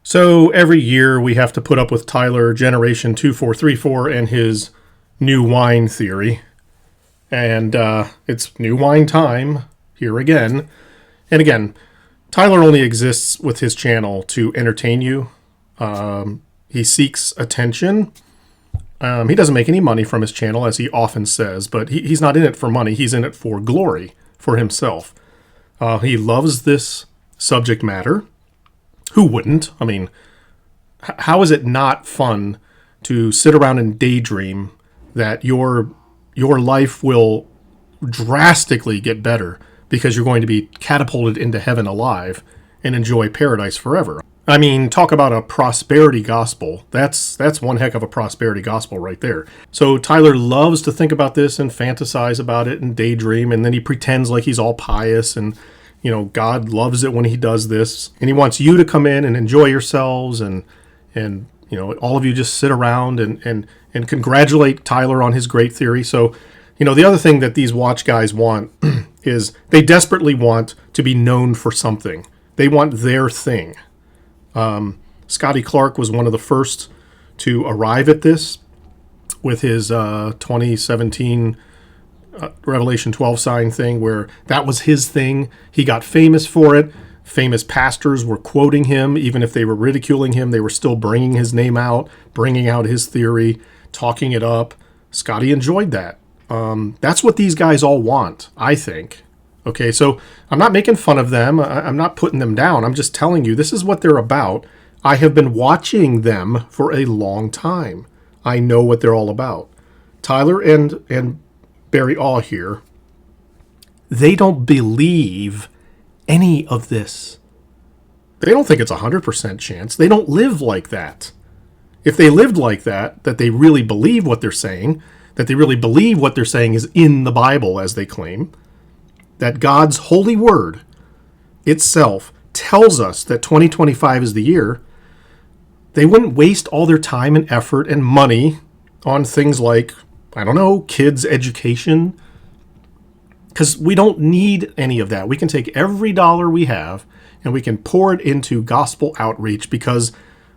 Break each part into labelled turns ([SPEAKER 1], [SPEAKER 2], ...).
[SPEAKER 1] So every year we have to put up with Tyler Generation 2434 and his new wine theory. And it's new wine time here again. And again, Tyler only exists with his channel to entertain you. He seeks attention. He doesn't make any money from his channel, as he often says, but he's not in it for money. He's in it for glory, for himself. He loves this subject matter. Who wouldn't? I mean, how is it not fun to sit around and daydream that your life will drastically get better because you're going to be catapulted into heaven alive and enjoy paradise forever? I mean, talk about a prosperity gospel. That's one heck of a prosperity gospel right there. So Tyler loves to think about this and fantasize about it and daydream, and then he pretends like he's all pious and, you know, God loves it when he does this. And he wants you to come in and enjoy yourselves and you know, all of you just sit around and congratulate Tyler on his great theory. So, you know, the other thing that these watch guys want is they desperately want to be known for something. They want their thing. Scotty Clark was one of the first to arrive at this with his 2017 Revelation 12 sign thing, where that was his thing. He got famous for it. Famous pastors were quoting him. Even if they were ridiculing him, they were still bringing his name out, bringing out his theory, talking it up. Scotty enjoyed that. That's what these guys all want, I think. Okay, so I'm not making fun of them. I'm not putting them down. I'm just telling you this is what they're about. I have been watching them for a long time. I know what they're all about. Tyler and Barry Awe here, they don't believe any of this. They don't think it's a 100% chance. They don't live like that. If they lived like that they really believe what they're saying, that they really believe what they're saying is in the Bible, as they claim, that God's holy word itself tells us that 2025 is the year, they wouldn't waste all their time and effort and money on things like, I don't know, kids' education, because we don't need any of that. We can take every dollar we have and we can pour it into gospel outreach because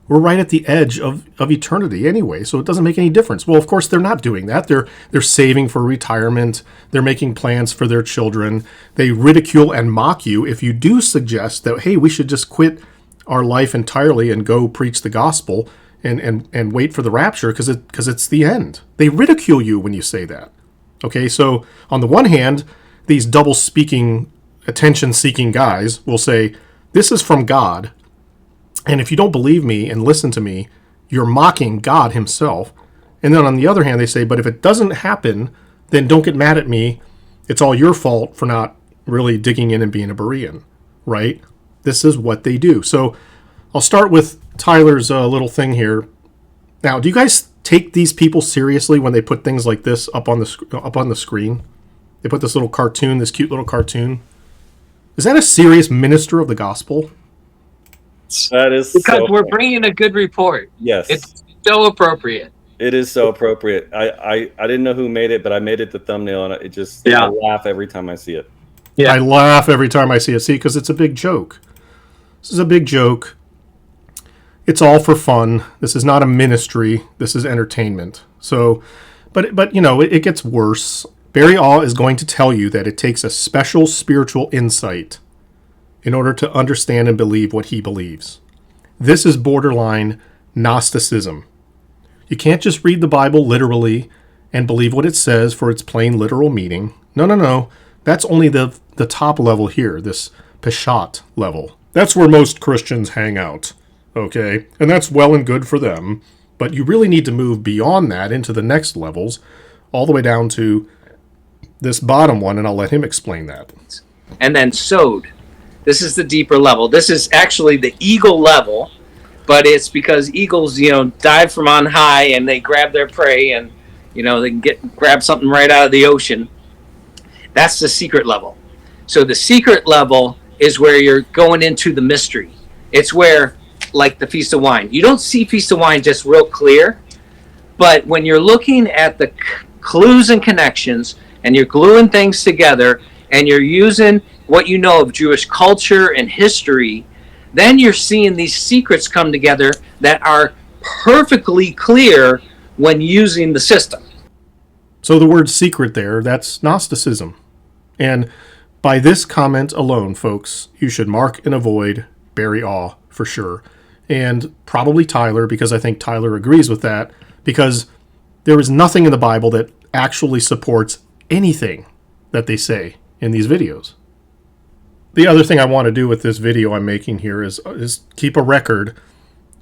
[SPEAKER 1] we're right at the edge of eternity anyway, so it doesn't make any difference. Well, of course, they're not doing that. They're saving for retirement. They're making plans for their children. They ridicule and mock you if you do suggest that, hey, we should just quit our life entirely and go preach the gospel and wait for the rapture because it's the end. They ridicule you when you say that. Okay, so on the one hand, these double-speaking, attention-seeking guys will say, this is from God, and if you don't believe me and listen to me, you're mocking God himself. And then on the other hand, they say, but if it doesn't happen, then don't get mad at me. It's all your fault for not really digging in and being a Berean, right? This is what they do. So I'll start with Tyler's little thing here. Now, do you guys take these people seriously when they put things like this up on the screen? They put this little cartoon, this cute little cartoon. Is that a serious minister of the gospel?
[SPEAKER 2] That is
[SPEAKER 3] because we're bringing a good report.
[SPEAKER 2] Yes,
[SPEAKER 3] it's so appropriate.
[SPEAKER 2] It is so appropriate. I didn't know who made it, but I made it the thumbnail, and it just I laugh every time I see it.
[SPEAKER 1] Yeah, I laugh every time I see it. See, because it's a big joke. This is a big joke. It's all for fun. This is not a ministry. This is entertainment. So, but you know, it gets worse. Barry Awe is going to tell you that it takes a special spiritual insight in order to understand and believe what he believes. This is borderline Gnosticism. You can't just read the Bible literally and believe what it says for its plain literal meaning. No. That's only the top level here, this Peshat level. That's where most Christians hang out, okay? And that's well and good for them. But you really need to move beyond that into the next levels, all the way down to this bottom one, and I'll let him explain that.
[SPEAKER 3] And then sowed. This is the deeper level. This is actually the eagle level, but it's because eagles, dive from on high and they grab their prey and, they can grab something right out of the ocean. That's the secret level. So the secret level is where you're going into the mystery. It's where, like the Feast of Wine, you don't see Feast of Wine just real clear, but when you're looking at the clues and connections and you're gluing things together and you're using what you know of Jewish culture and history, then you're seeing these secrets come together that are perfectly clear when using the system.
[SPEAKER 1] So the word secret there, that's Gnosticism. And by this comment alone, folks, you should mark and avoid Barry Awe for sure. And probably Tyler, because I think Tyler agrees with that, because there is nothing in the Bible that actually supports anything that they say in these videos. The other thing I want to do with this video I'm making here is keep a record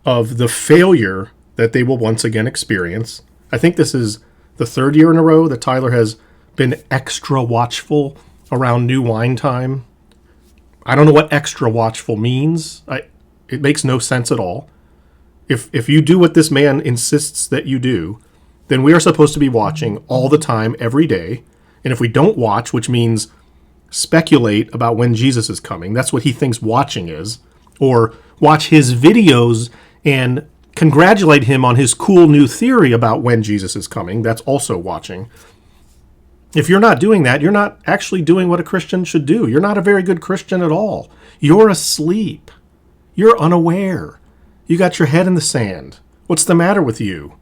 [SPEAKER 1] of the failure that they will once again experience. I think this is the third year in a row that Tyler has been extra watchful around new wine time. I don't know what extra watchful means. It makes no sense at all. If you do what this man insists that you do, then we are supposed to be watching all the time, every day. And if we don't watch, which means speculate about when Jesus is coming, that's what he thinks watching is, or watch his videos and congratulate him on his cool new theory about when Jesus is coming, that's also watching. If you're not doing that, you're not actually doing what a Christian should do. You're not a very good Christian at all. You're asleep. You're unaware. You got your head in the sand. What's the matter with you?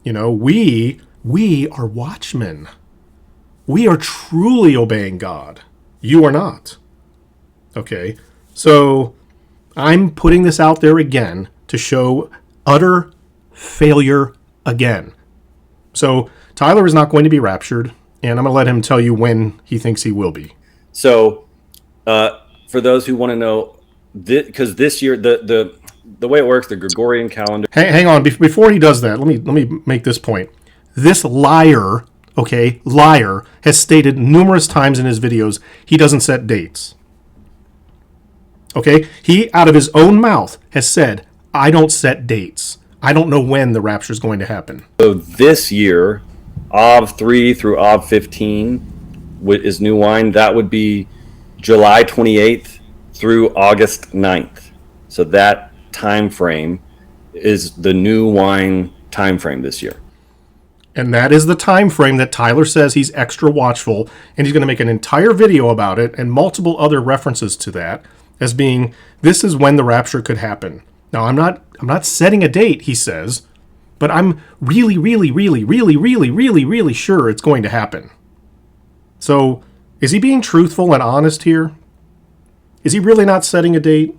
[SPEAKER 1] You know, we are watchmen. We are truly obeying God. You are not. Okay? So I'm putting this out there again to show utter failure again. So Tyler is not going to be raptured, and I'm going to let him tell you when he thinks he will be.
[SPEAKER 2] So for those who want to know, because this year, the way it works, the Gregorian calendar.
[SPEAKER 1] Hang on. Before he does that, let me make this point. This liar, has stated numerous times in his videos he doesn't set dates. Okay? He, out of his own mouth, has said, I don't set dates. I don't know when the rapture is going to happen.
[SPEAKER 2] So this year, Av 3 through Av 15 is new wine. That would be July 28th through August 9th. So that time frame is the new wine time frame this year.
[SPEAKER 1] And that is the time frame that Tyler says he's extra watchful, and he's going to make an entire video about it and multiple other references to that as being, this is when the rapture could happen. Now, I'm not setting a date, he says, but I'm really sure it's going to happen. So, is he being truthful and honest here? Is he really not setting a date?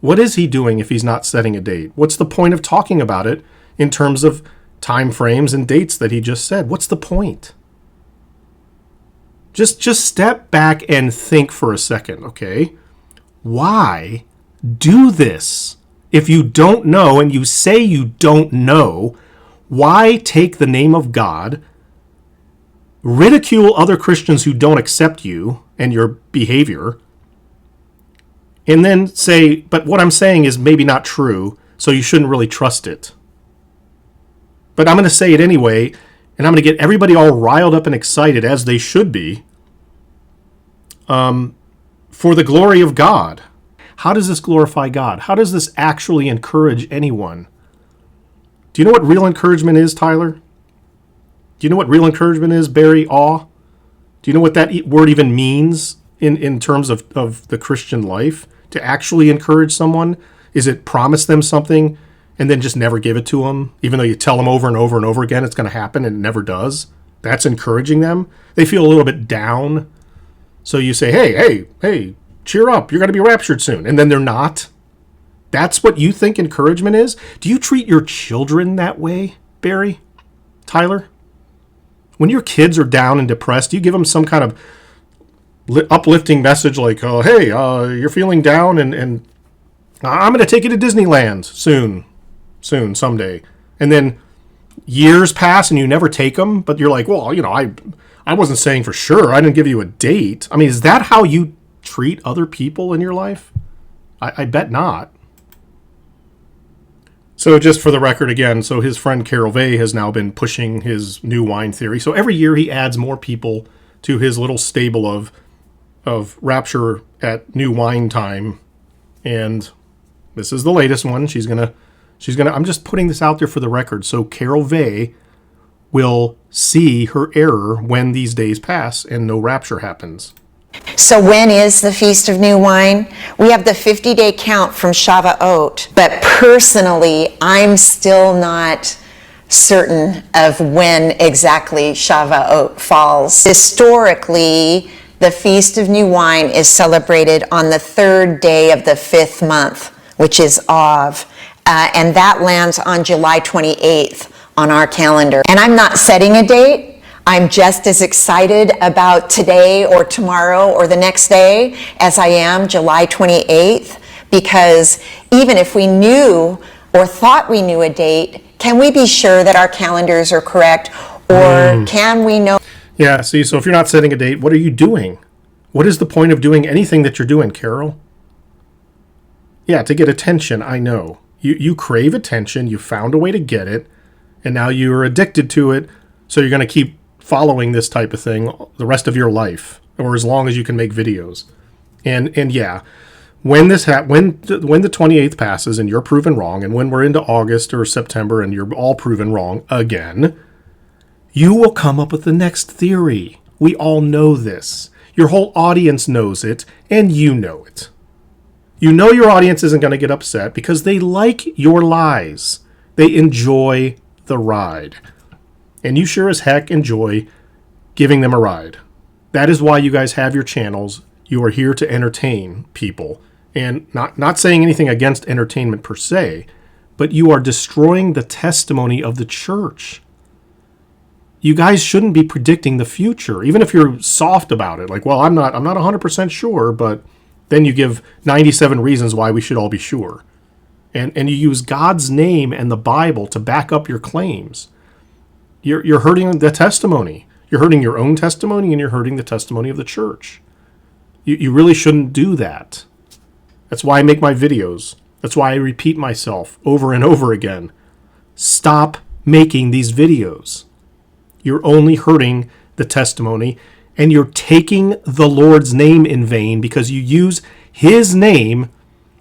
[SPEAKER 1] What is he doing if he's not setting a date? What's the point of talking about it in terms of time frames and dates that he just said? What's the point? Just step back and think for a second, okay? Why do this? If you don't know and you say you don't know, why take the name of God, ridicule other Christians who don't accept you and your behavior, and then say, but what I'm saying is maybe not true, so you shouldn't really trust it. But I'm going to say it anyway, and I'm going to get everybody all riled up and excited, as they should be, for the glory of God. How does this glorify God? How does this actually encourage anyone? Do you know what real encouragement is, Tyler? Do you know what real encouragement is, Barry Awe? Do you know what that word even means in terms of the Christian life? To actually encourage someone? Is it promise them something and then just never give it to them, even though you tell them over and over and over again it's going to happen and it never does? That's encouraging them. They feel a little bit down. So you say, hey, cheer up. You're going to be raptured soon. And then they're not. That's what you think encouragement is? Do you treat your children that way, Barry? Tyler? When your kids are down and depressed, do you give them some kind of uplifting message like, oh, hey, you're feeling down and I'm going to take you to Disneyland soon, someday. And then years pass and you never take them, but you're like, well, you know, I wasn't saying for sure. I didn't give you a date. I mean, is that how you treat other people in your life? I bet not. So just for the record again, so his friend Carol Vey has now been pushing his new wine theory. So every year he adds more people to his little stable of rapture at new wine time. And this is the latest one. She's gonna I'm just putting this out there for the record. So Carol Vey will see her error when these days pass and no rapture happens.
[SPEAKER 4] So when is the Feast of New Wine? We have the 50-day count from Shavuot, but personally, I'm still not certain of when exactly Shavuot falls. Historically, the Feast of New Wine is celebrated on the 3rd day of the 5th month, which is Av, and that lands on July 28th on our calendar. And I'm not setting a date. I'm just as excited about today or tomorrow or the next day as I am July 28th, because even if we knew or thought we knew a date, can we be sure that our calendars are correct, or can we know?
[SPEAKER 1] Yeah, see, so if you're not setting a date, what are you doing? What is the point of doing anything that you're doing, Carol? Yeah, to get attention, I know. You crave attention, you found a way to get it, and now you're addicted to it, so you're going to keep following this type of thing the rest of your life, or as long as you can make videos. And yeah, when the 28th passes and you're proven wrong, and when we're into August or September and you're all proven wrong again, you will come up with the next theory. We all know this. Your whole audience knows it, and you know it. You know your audience isn't going to get upset because they like your lies. They enjoy the ride. And you sure as heck enjoy giving them a ride. That is why you guys have your channels. You are here to entertain people. And not saying anything against entertainment per se, but you are destroying the testimony of the church. You guys shouldn't be predicting the future, even if you're soft about it. Like, well, I'm not 100% sure, but then you give 97 reasons why we should all be sure. And you use God's name and the Bible to back up your claims. You're hurting the testimony. You're hurting your own testimony, and you're hurting the testimony of the church. You really shouldn't do that. That's why I make my videos. That's why I repeat myself over and over again. Stop making these videos. You're only hurting the testimony, and you're taking the Lord's name in vain because you use his name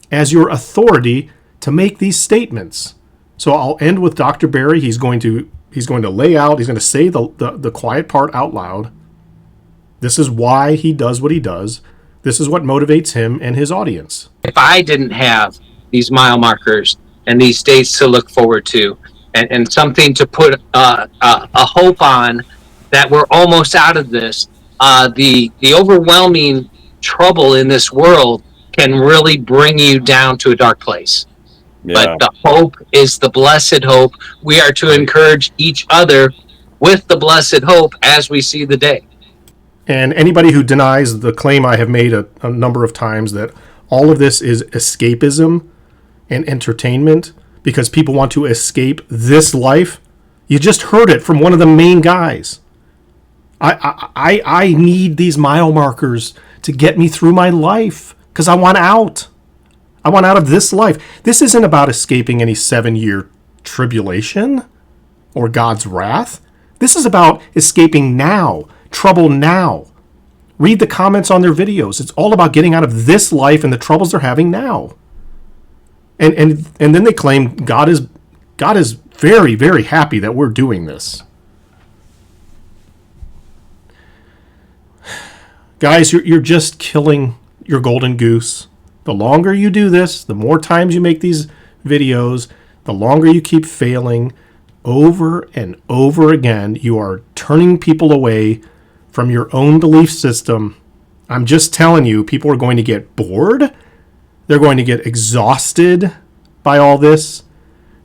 [SPEAKER 1] as your authority to make these statements. So I'll end with Dr. Barry. He's going to lay out, he's going to say the quiet part out loud. This is why he does what he does. This is what motivates him and his audience.
[SPEAKER 3] If I didn't have these mile markers and these dates to look forward to, and something to put a hope on that we're almost out of this, the overwhelming trouble in this world can really bring you down to a dark place. Yeah. But the hope is the blessed hope. We are to encourage each other with the blessed hope as we see the day.
[SPEAKER 1] And anybody who denies the claim I have made a number of times that all of this is escapism and entertainment because people want to escape this life, you just heard it from one of the main guys. I need these mile markers to get me through my life because I want out. I want out of this life. This isn't about escaping any 7-year tribulation or God's wrath. This is about escaping now, trouble now. Read the comments on their videos. It's all about getting out of this life and the troubles they're having now. And then they claim God is very, very happy that we're doing this. Guys, you're just killing your golden goose. The longer you do this, the more times you make these videos, the longer you keep failing over and over again, you are turning people away from your own belief system. I'm just telling you, people are going to get bored. They're going to get exhausted by all this.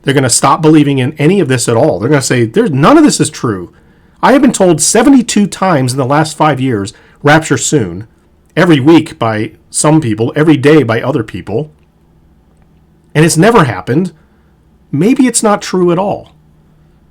[SPEAKER 1] They're going to stop believing in any of this at all. They're going to say, none of this is true. I have been told 72 times in the last 5 years, rapture soon, every week by some people, every day by other people. And it's never happened. Maybe it's not true at all.